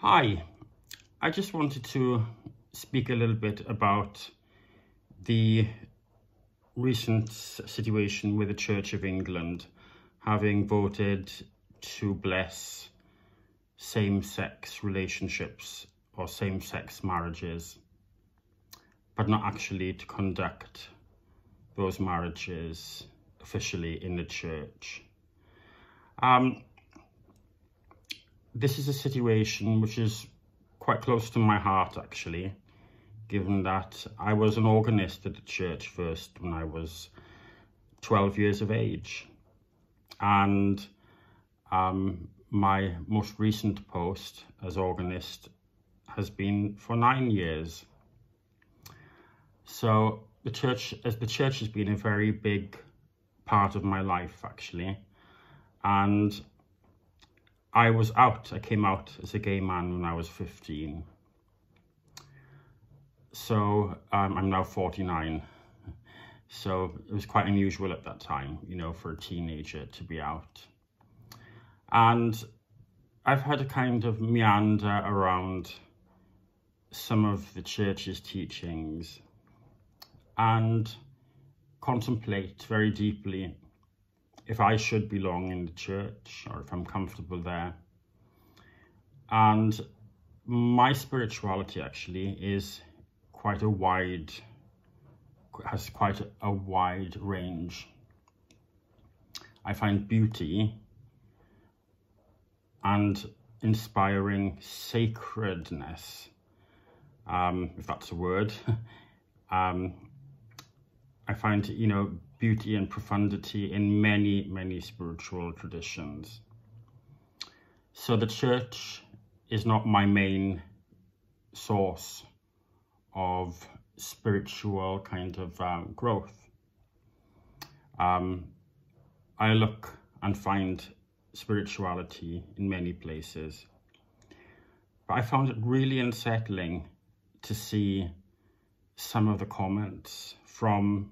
Hi, I just wanted to speak a little bit about the recent situation with the Church of England having voted to bless same-sex relationships or same-sex marriages, but not actually to conduct those marriages officially in the church. This is a situation which is quite close to my heart, actually, given that I was an organist at the church first when I was 12 years of age. And my most recent post as organist has been for 9 years. So the church has been a very big part of my life, actually. And I came out as a gay man when I was 15. So I'm now 49. So it was quite unusual at that time, for a teenager to be out. And I've had a kind of meander around some of the church's teachings and contemplate very deeply if I should belong in the church or if I'm comfortable there. And my spirituality actually has quite a wide range. I find beauty and inspiring sacredness, if that's a word. I find, beauty and profundity in many, many spiritual traditions. So the church is not my main source of spiritual kind of growth. I look and find spirituality in many places. But I found it really unsettling to see some of the comments from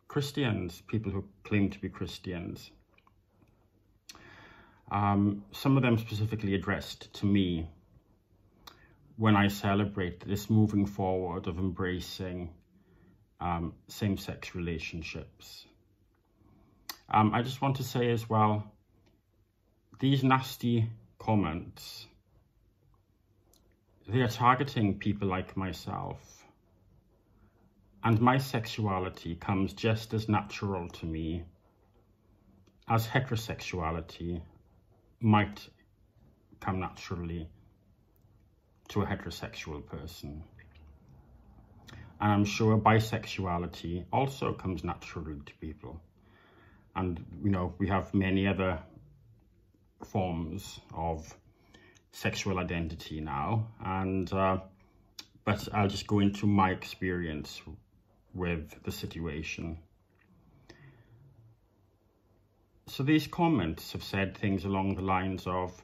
Christians, people who claim to be Christians. Some of them specifically addressed to me when I celebrate this moving forward of embracing same-sex relationships. I just want to say as well, these nasty comments, they are targeting people like myself. And my sexuality comes just as natural to me as heterosexuality might come naturally to a heterosexual person. And I'm sure bisexuality also comes naturally to people. And, we have many other forms of sexual identity now. But I'll just go into my experience with the situation. So these comments have said things along the lines of,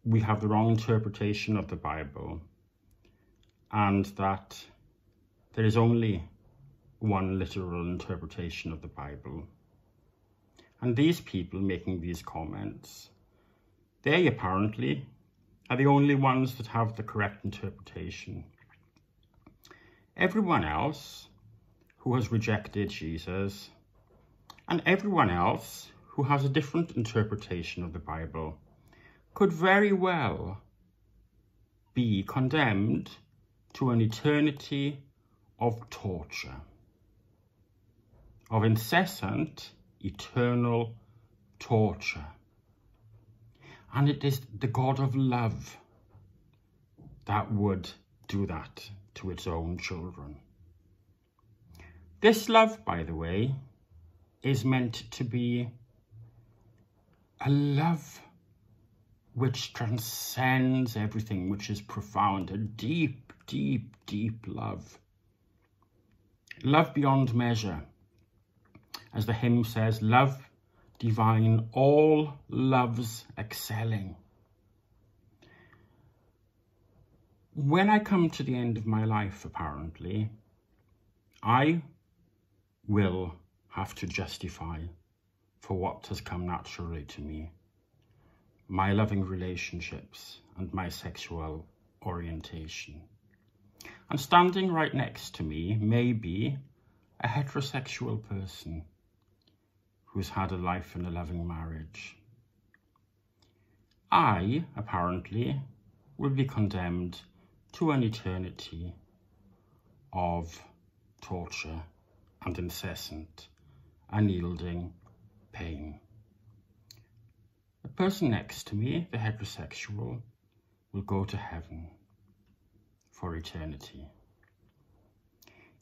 we have the wrong interpretation of the Bible, and that there is only one literal interpretation of the Bible. And these people making these comments, they apparently are the only ones that have the correct interpretation. Everyone else who has rejected Jesus and everyone else who has a different interpretation of the Bible could very well be condemned to an eternity of torture, of incessant, eternal torture. And it is the God of love that would do that to its own children. This love, by the way, is meant to be a love which transcends everything, which is profound, a deep, deep, deep love. Love beyond measure. As the hymn says, love divine, all loves excelling. When I come to the end of my life, apparently, I will have to justify for what has come naturally to me. my loving relationships, and my sexual orientation. And standing right next to me may be a heterosexual person who's had a life in a loving marriage. I, apparently, will be condemned to an eternity of torture and incessant, unyielding pain. The person next to me, the heterosexual, will go to heaven for eternity.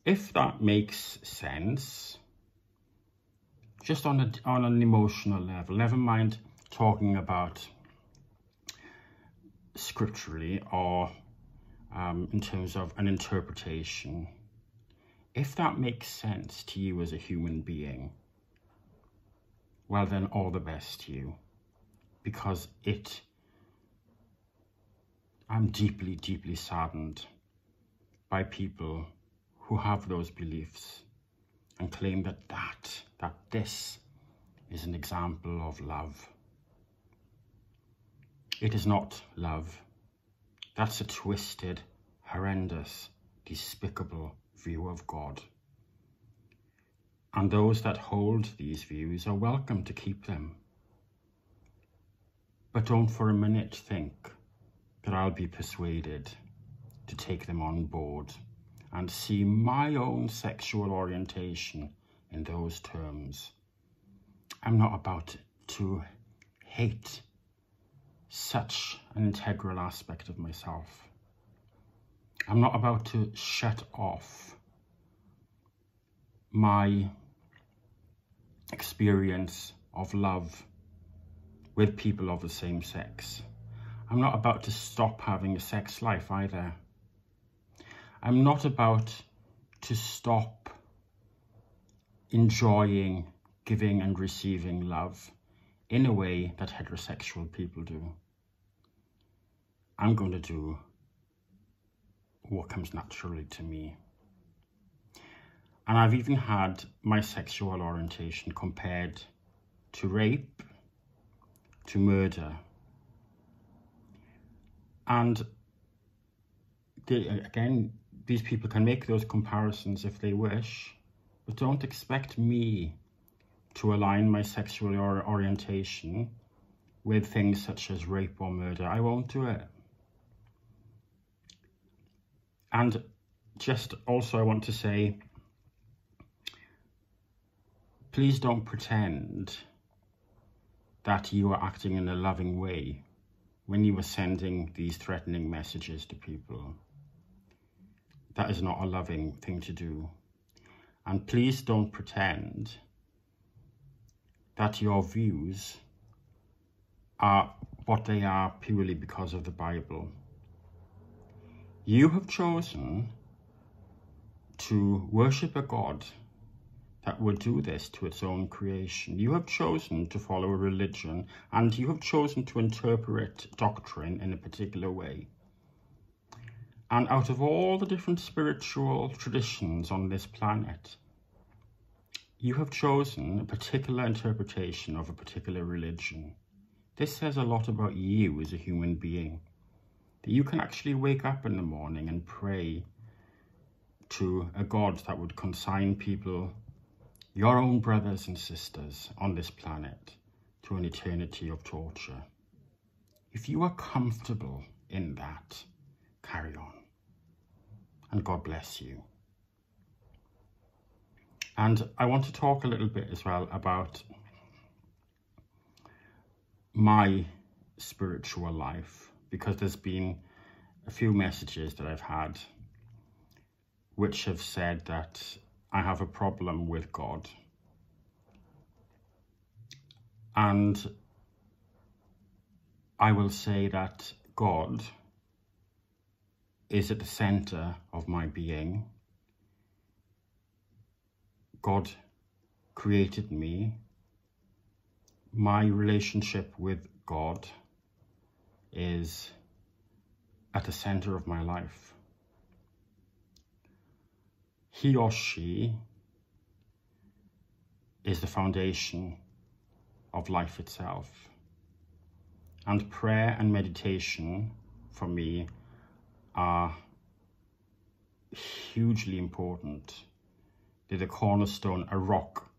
If that makes sense, just on an emotional level, never mind talking about scripturally or in terms of an interpretation, if that makes sense to you as a human being, well then all the best to you, because I'm deeply, deeply saddened by people who have those beliefs and claim that this is an example of love. It is not love. That's a twisted, horrendous, despicable view of God. And those that hold these views are welcome to keep them. But don't for a minute think that I'll be persuaded to take them on board and see my own sexual orientation in those terms. I'm not about to hate such an integral aspect of myself. I'm not about to shut off my experience of love with people of the same sex. I'm not about to stop having a sex life either. I'm not about to stop enjoying giving and receiving love in a way that heterosexual people do. I'm going to do what comes naturally to me. And I've even had my sexual orientation compared to rape, to murder. And again, these people can make those comparisons if they wish, but don't expect me to align my sexual orientation with things such as rape or murder. I won't do it. And just also I want to say, please don't pretend that you are acting in a loving way when you are sending these threatening messages to people. That is not a loving thing to do. And please don't pretend that your views are what they are purely because of the Bible. You have chosen to worship a God that would do this to its own creation. You have chosen to follow a religion, and you have chosen to interpret doctrine in a particular way. And out of all the different spiritual traditions on this planet, you have chosen a particular interpretation of a particular religion. This says a lot about you as a human being, that you can actually wake up in the morning and pray to a God that would consign people, your own brothers and sisters on this planet, to an eternity of torture. If you are comfortable in that, carry on. And God bless you. And I want to talk a little bit as well about my spiritual life, because there's been a few messages that I've had which have said that I have a problem with God. And I will say that God is at the center of my being. God created me. My relationship with God is at the center of my life. He or she is the foundation of life itself. And prayer and meditation, for me, are hugely important. They're the cornerstone, a rock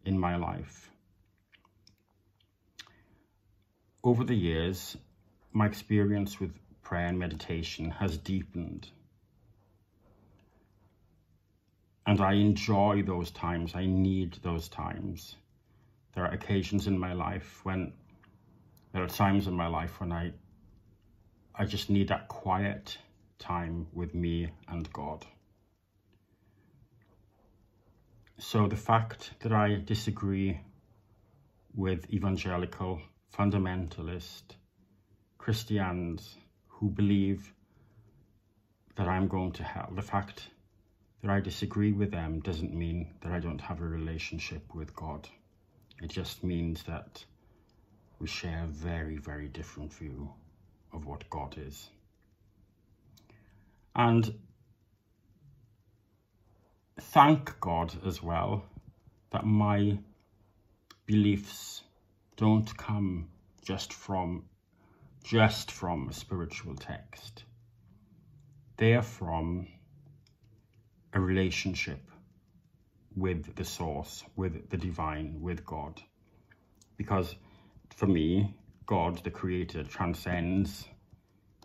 in my life. Over the years, my experience with prayer and meditation has deepened. And I enjoy those times. I need those times. There are occasions in my life when, there are times in my life when I just need that quiet time with me and God. So the fact that I disagree with evangelical, fundamentalist Christians who believe that I'm going to hell, the fact that I disagree with them doesn't mean that I don't have a relationship with God. It just means that we share a very, very different view of what God is. And thank God as well that my beliefs don't come just from a spiritual text. They are from a relationship with the source, with the divine, with God. Because for me, God, the creator, transcends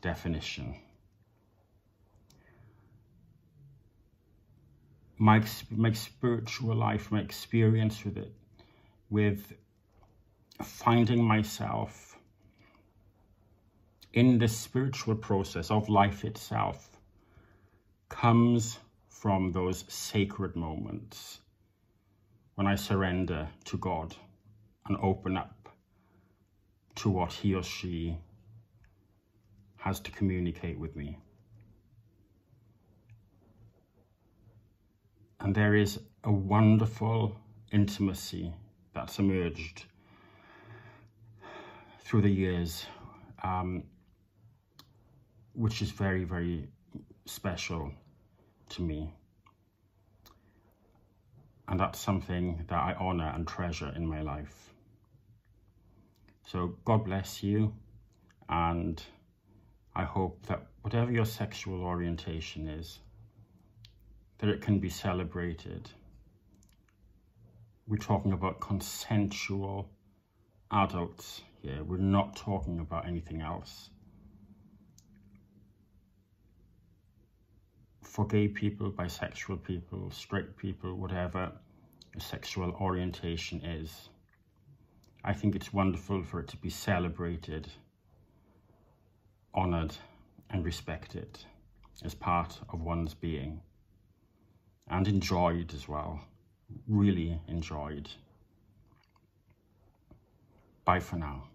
definition. My spiritual life, my experience with it, with finding myself in the spiritual process of life itself, comes from those sacred moments when I surrender to God and open up to what he or she has to communicate with me. And there is a wonderful intimacy that's emerged through the years, which is very, very special to me. And that's something that I honor and treasure in my life. So God bless you, and I hope that whatever your sexual orientation is, that it can be celebrated. We're talking about consensual adults here. We're not talking about anything else. For gay people, bisexual people, straight people, whatever your sexual orientation is, I think it's wonderful for it to be celebrated, honored, and respected as part of one's being, and enjoyed as well, really enjoyed. Bye for now.